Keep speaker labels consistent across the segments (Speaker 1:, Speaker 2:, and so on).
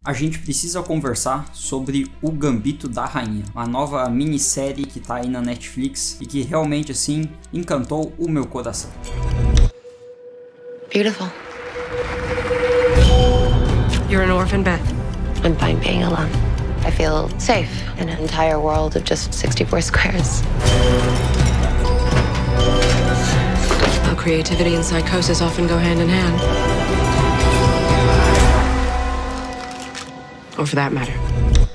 Speaker 1: A gente precisa conversar sobre O Gambito da Rainha, uma nova minissérie que tá aí na Netflix e que realmente assim encantou o meu coração.
Speaker 2: Beautiful.
Speaker 3: You're an orphan, Beth.
Speaker 2: I'm fine being alone. I feel safe in an entire world of just 64 squares.
Speaker 3: How creativity and psychosis often go hand in hand. Or for that matter.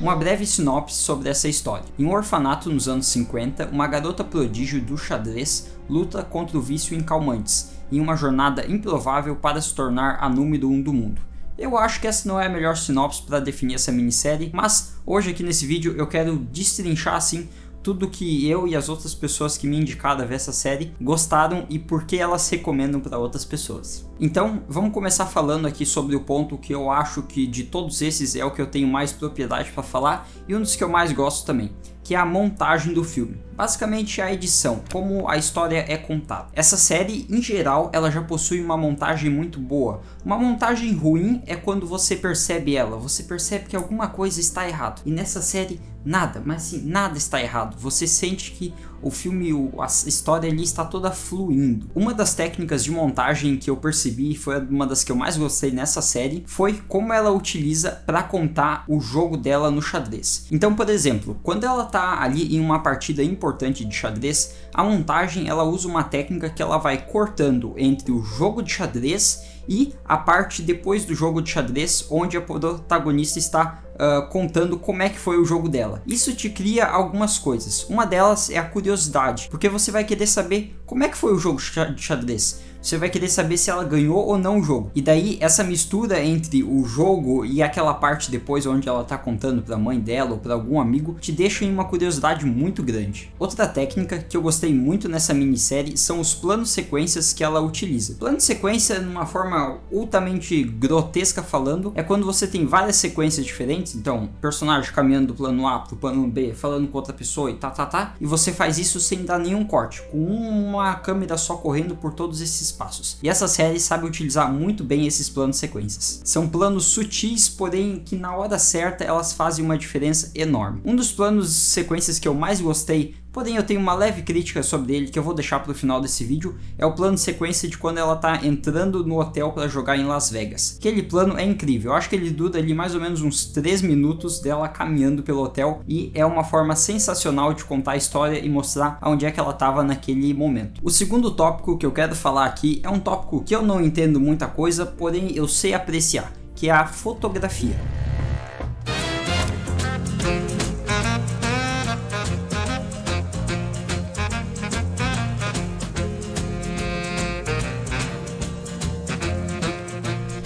Speaker 1: Uma breve sinopse sobre essa história. Em um orfanato nos anos 50, uma garota prodígio do xadrez luta contra o vício em calmantes, em uma jornada improvável para se tornar a número 1 do mundo. Eu acho que essa não é a melhor sinopse para definir essa minissérie, mas hoje aqui nesse vídeo eu quero destrinchar assim tudo que eu e as outras pessoas que me indicaram a ver essa série gostaram e por que elas recomendam para outras pessoas. Então vamos começar falando aqui sobre o ponto que eu acho que de todos esses é o que eu tenho mais propriedade para falar e um dos que eu mais gosto também, que é a montagem do filme. Basicamente a edição, como a história é contada. Essa série, em geral, ela já possui uma montagem muito boa. Uma montagem ruim é quando você percebe ela, você percebe que alguma coisa está errado. E nessa série, nada, mas assim, nada está errado. Você sente que o filme, a história ali está toda fluindo. Uma das técnicas de montagem que eu percebi, foi uma das que eu mais gostei nessa série, foi como ela utiliza para contar o jogo dela no xadrez. Então, por exemplo, quando ela está ali em uma partida importante de xadrez, a montagem ela usa uma técnica que ela vai cortando entre o jogo de xadrez e a parte depois do jogo de xadrez, onde a protagonista está contando como é que foi o jogo dela. Isso te cria algumas coisas. Uma delas é a curiosidade, porque você vai querer saber como é que foi o jogo de xadrez. Você vai querer saber se ela ganhou ou não o jogo. E daí essa mistura entre o jogo e aquela parte depois onde ela tá contando pra mãe dela ou pra algum amigo te deixa em uma curiosidade muito grande. Outra técnica que eu gostei muito nessa minissérie são os planos sequências que ela utiliza. Plano sequência, numa forma altamente grotesca falando, é quando você tem várias sequências diferentes. Então, personagem caminhando do plano A pro plano B, falando com outra pessoa e e você faz isso sem dar nenhum corte, com uma câmera só correndo por todos esses passos. E essa série sabe utilizar muito bem esses planos sequências. São planos sutis, porém que na hora certa elas fazem uma diferença enorme. Um dos planos sequências que eu mais gostei, porém eu tenho uma leve crítica sobre ele que eu vou deixar para o final desse vídeo, é o plano de sequência de quando ela tá entrando no hotel para jogar em Las Vegas. Aquele plano é incrível, eu acho que ele dura ali mais ou menos uns 3 minutos dela caminhando pelo hotel e é uma forma sensacional de contar a história e mostrar onde é que ela estava naquele momento. O segundo tópico que eu quero falar aqui é um tópico que eu não entendo muita coisa, porém eu sei apreciar, que é a fotografia.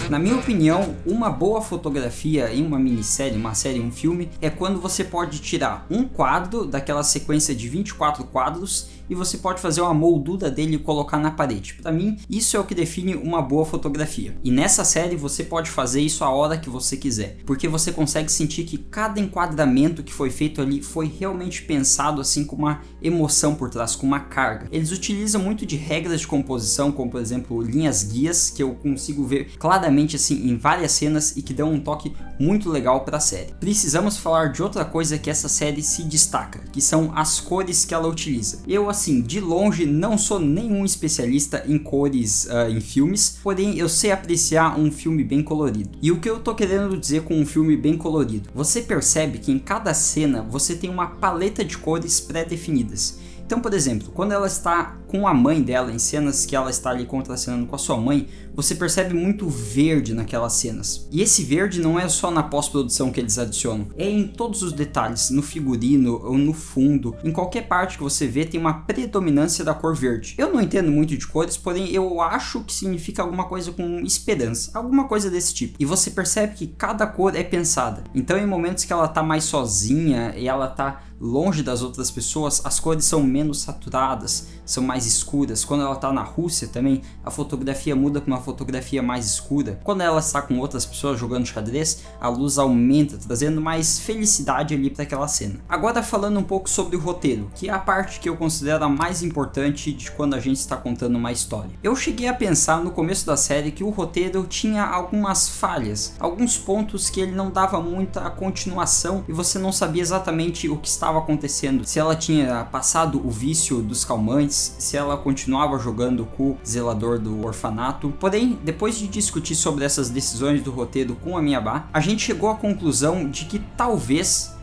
Speaker 1: Na minha opinião, uma boa fotografia em uma minissérie, uma série, um filme, é quando você pode tirar um quadro daquela sequência de 24 quadros e você pode fazer uma moldura dele e colocar na parede. Para mim, isso é o que define uma boa fotografia. E nessa série você pode fazer isso a hora que você quiser, porque você consegue sentir que cada enquadramento que foi feito ali foi realmente pensado assim com uma emoção por trás, com uma carga. Eles utilizam muito de regras de composição, como por exemplo linhas guias, que eu consigo ver claramente assim em várias cenas e que dão um toque muito legal para a série. Precisamos falar de outra coisa que essa série se destaca, que são as cores que ela utiliza. Eu assim, de longe não sou nenhum especialista em cores em filmes, porém eu sei apreciar um filme bem colorido. E o que eu tô querendo dizer com um filme bem colorido? Você percebe que em cada cena você tem uma paleta de cores pré-definidas. Então, por exemplo, quando ela está com a mãe dela, em cenas que ela está ali contracenando com a sua mãe, você percebe muito verde naquelas cenas. E esse verde não é só na pós-produção que eles adicionam, é em todos os detalhes, no figurino ou no fundo, em qualquer parte que você vê tem uma predominância da cor verde. Eu não entendo muito de cores, porém eu acho que significa alguma coisa com esperança, alguma coisa desse tipo. E você percebe que cada cor é pensada. Então em momentos que ela tá mais sozinha e ela tá longe das outras pessoas, as cores são menos saturadas, são mais escuras. Quando ela tá na Rússia também, a fotografia muda para uma fotografia mais escura. Quando ela está com outras pessoas jogando xadrez, a luz aumenta, trazendo mais felicidade ali para aquela cena. Agora falando um pouco sobre o roteiro, que é a parte que eu considero a mais importante de quando a gente está contando uma história. Eu cheguei a pensar no começo da série que o roteiro tinha algumas falhas, alguns pontos que ele não dava muita continuação e você não sabia exatamente o que estava acontecendo, se ela tinha passado o vício dos calmantes, se ela continuava jogando com o zelador do orfanato. Porém, depois de discutir sobre essas decisões do roteiro com a Miyaba, a gente chegou à conclusão de que talvez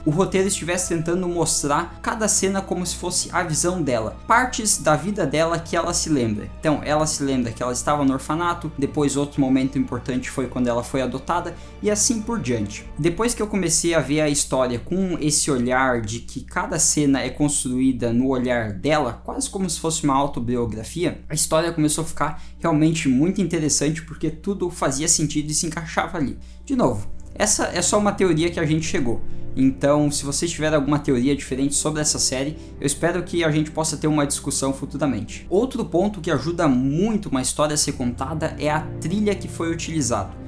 Speaker 1: o roteiro estivesse tentando mostrar cada cena como se fosse a visão dela, partes da vida dela que ela se lembra. Então, ela se lembra que ela estava no orfanato, depois outro momento importante foi quando ela foi adotada e assim por diante. Depois que eu comecei a ver a história com esse olhar de que cada cena é construída no olhar dela, quase como se fosse uma autobiografia, a história começou a ficar realmente muito interessante porque tudo fazia sentido e se encaixava ali. De novo, essa é só uma teoria que a gente chegou. Então, se vocês tiverem alguma teoria diferente sobre essa série, eu espero que a gente possa ter uma discussão futuramente. Outro ponto que ajuda muito uma história a ser contada é a trilha que foi utilizada.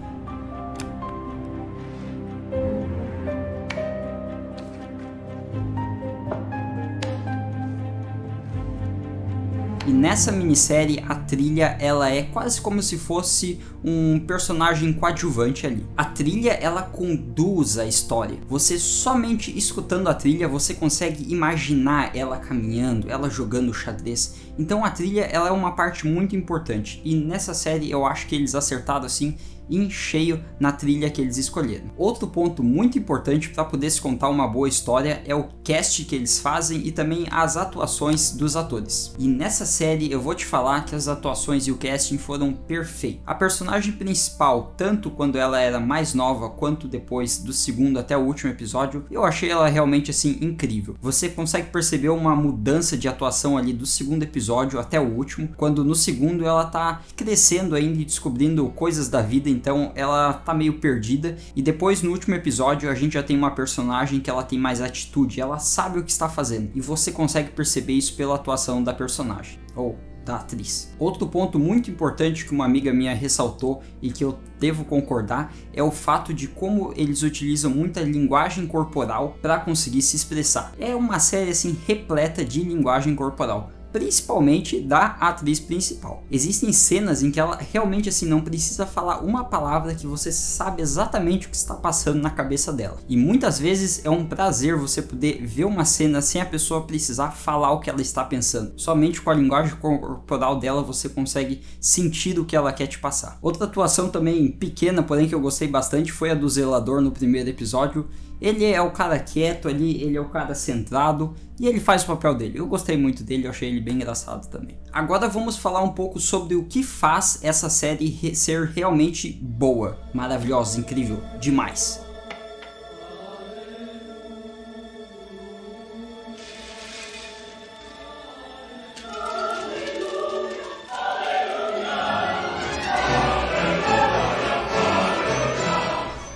Speaker 1: E nessa minissérie a trilha ela é quase como se fosse um personagem coadjuvante ali. A trilha ela conduz a história. Você somente escutando a trilha você consegue imaginar ela caminhando, ela jogando xadrez. Então a trilha ela é uma parte muito importante e nessa série eu acho que eles acertaram assim em cheio na trilha que eles escolheram. Outro ponto muito importante para poder se contar uma boa história é o cast que eles fazem e também as atuações dos atores. E nessa série eu vou te falar que as atuações e o casting foram perfeitos. A personagem principal, tanto quando ela era mais nova quanto depois do segundo até o último episódio, eu achei ela realmente assim incrível. Você consegue perceber uma mudança de atuação ali do segundo episódio até o último, quando no segundo ela tá crescendo ainda e descobrindo coisas da vida, então ela tá meio perdida, e depois no último episódio a gente já tem uma personagem que ela tem mais atitude, ela sabe o que está fazendo, e você consegue perceber isso pela atuação da personagem, ou da atriz. Outro ponto muito importante que uma amiga minha ressaltou e que eu devo concordar é o fato de como eles utilizam muita linguagem corporal para conseguir se expressar. É uma série assim repleta de linguagem corporal, principalmente da atriz principal. Existem cenas em que ela realmente assim não precisa falar uma palavra que você sabe exatamente o que está passando na cabeça dela. E muitas vezes é um prazer você poder ver uma cena sem a pessoa precisar falar o que ela está pensando. Somente com a linguagem corporal dela você consegue sentir o que ela quer te passar. Outra atuação também pequena, porém que eu gostei bastante, foi a do zelador no primeiro episódio. Ele é o cara quieto ali, ele é o cara centrado e ele faz o papel dele. Eu gostei muito dele, eu achei ele bem engraçado também. Agora vamos falar um pouco sobre o que faz essa série ser realmente boa, maravilhosa, incrível, demais.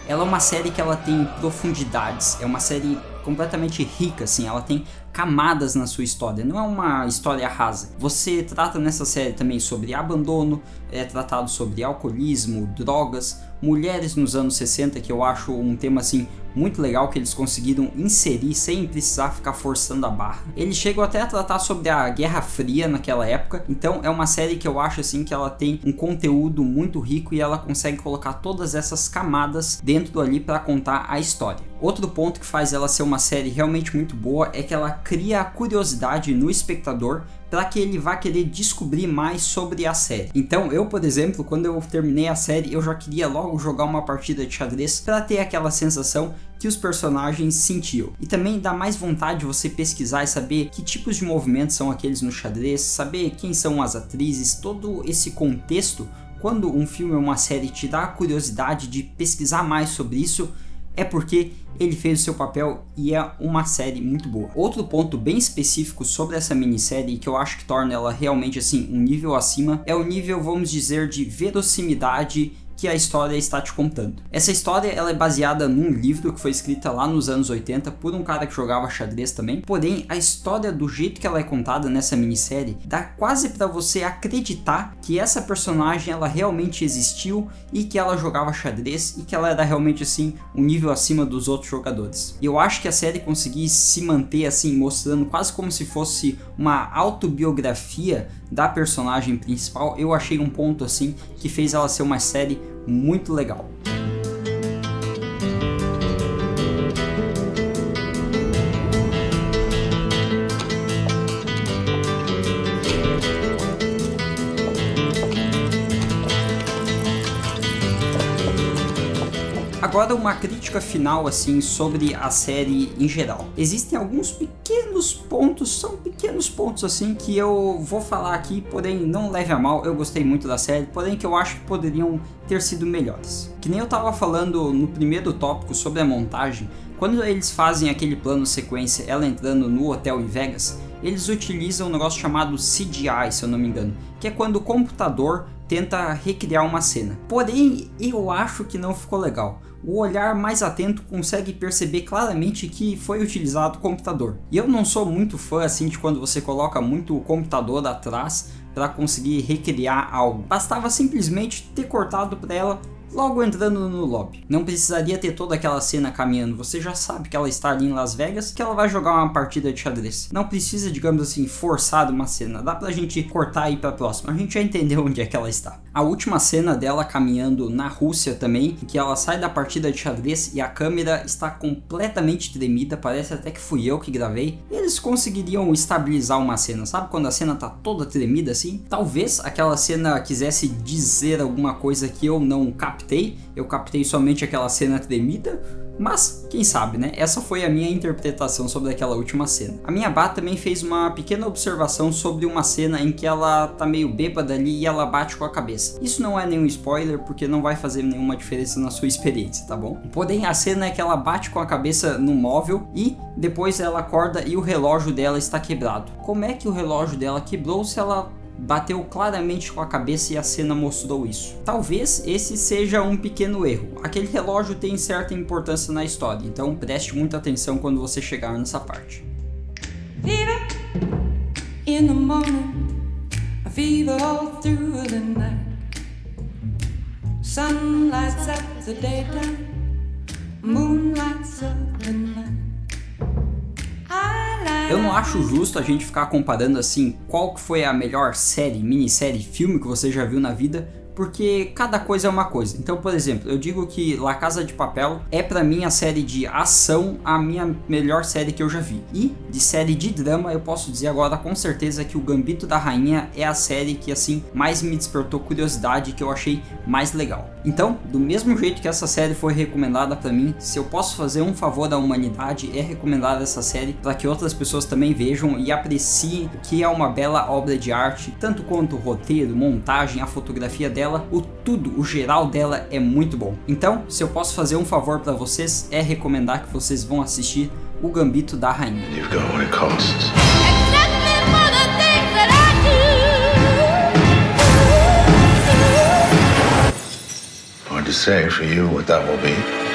Speaker 1: Ela é uma série que ela tem profundidades, é uma série completamente rica, assim, ela tem camadas na sua história, não é uma história rasa. Você trata nessa série também sobre abandono, é tratado sobre alcoolismo, drogas, mulheres nos anos 60, que eu acho um tema assim muito legal que eles conseguiram inserir sem precisar ficar forçando a barra. Eles chegam até a tratar sobre a Guerra Fria naquela época, então é uma série que eu acho assim que ela tem um conteúdo muito rico e ela consegue colocar todas essas camadas dentro ali para contar a história. Outro ponto que faz ela ser uma série realmente muito boa é que ela cria a curiosidade no espectador para que ele vá querer descobrir mais sobre a série. Então eu, por exemplo, quando eu terminei a série, eu já queria logo jogar uma partida de xadrez para ter aquela sensação que os personagens sentiam. E também dá mais vontade de você pesquisar e saber que tipos de movimentos são aqueles no xadrez, saber quem são as atrizes, todo esse contexto. Quando um filme ou uma série te dá a curiosidade de pesquisar mais sobre isso, é porque ele fez o seu papel e é uma série muito boa. Outro ponto bem específico sobre essa minissérie que eu acho que torna ela realmente assim um nível acima é o nível, vamos dizer, de verossimilidade que a história está te contando. Essa história ela é baseada num livro que foi escrita lá nos anos 80 por um cara que jogava xadrez também, porém a história do jeito que ela é contada nessa minissérie dá quase para você acreditar que essa personagem ela realmente existiu e que ela jogava xadrez e que ela era realmente assim um nível acima dos outros jogadores. E eu acho que a série conseguiu se manter assim, mostrando quase como se fosse uma autobiografia da personagem principal. Eu achei um ponto assim que fez ela ser uma série muito legal. Agora uma crítica final assim sobre a série em geral. Existem alguns pequenos pontos, são pequenos pontos assim que eu vou falar aqui, porém não leve a mal, eu gostei muito da série, porém que eu acho que poderiam ter sido melhores. Que nem eu tava falando no primeiro tópico sobre a montagem, quando eles fazem aquele plano sequência, ela entrando no hotel em Vegas, eles utilizam um negócio chamado CGI, se eu não me engano, que é quando o computador tenta recriar uma cena. Porém, eu acho que não ficou legal. O olhar mais atento consegue perceber claramente que foi utilizado o computador. E eu não sou muito fã assim de quando você coloca muito o computador atrás para conseguir recriar algo. Bastava simplesmente ter cortado para ela logo entrando no lobby. Não precisaria ter toda aquela cena caminhando, você já sabe que ela está ali em Las Vegas, que ela vai jogar uma partida de xadrez. Não precisa, digamos assim, forçar uma cena, dá pra gente cortar e ir pra próxima, a gente já entendeu onde é que ela está. A última cena dela caminhando na Rússia também, em que ela sai da partida de xadrez e a câmera está completamente tremida, parece até que fui eu que gravei. Eles conseguiriam estabilizar uma cena, sabe quando a cena tá toda tremida assim? Talvez aquela cena quisesse dizer alguma coisa que eu não captei, eu captei somente aquela cena tremida, mas quem sabe, né? Essa foi a minha interpretação sobre aquela última cena. A minha Bá também fez uma pequena observação sobre uma cena em que ela tá meio bêbada ali e ela bate com a cabeça. Isso não é nenhum spoiler, porque não vai fazer nenhuma diferença na sua experiência, tá bom? Porém, a cena é que ela bate com a cabeça no móvel e depois ela acorda e o relógio dela está quebrado. Como é que o relógio dela quebrou se ela bateu claramente com a cabeça e a cena mostrou isso? Talvez esse seja um pequeno erro. Aquele relógio tem certa importância na história, então preste muita atenção quando você chegar nessa parte. Fever in the morning, a fever all through the night. Sun lights up the daytime, moon lights up the night. Eu não acho justo a gente ficar comparando assim qual que foi a melhor série, minissérie, filme que você já viu na vida, porque cada coisa é uma coisa. Então, por exemplo, eu digo que La Casa de Papel é pra mim a série de ação a minha melhor série que eu já vi. E de série de drama eu posso dizer agora com certeza que o Gambito da Rainha é a série que assim mais me despertou curiosidade, que eu achei mais legal. Então, do mesmo jeito que essa série foi recomendada pra mim, se eu posso fazer um favor à humanidade é recomendar essa série para que outras pessoas também vejam e apreciem que é uma bela obra de arte, tanto quanto o roteiro, montagem, a fotografia dela, o geral dela é muito bom. Então, se eu posso fazer um favor para vocês, é recomendar que vocês vão assistir o Gambito da Rainha. Hard to say for you what that will be.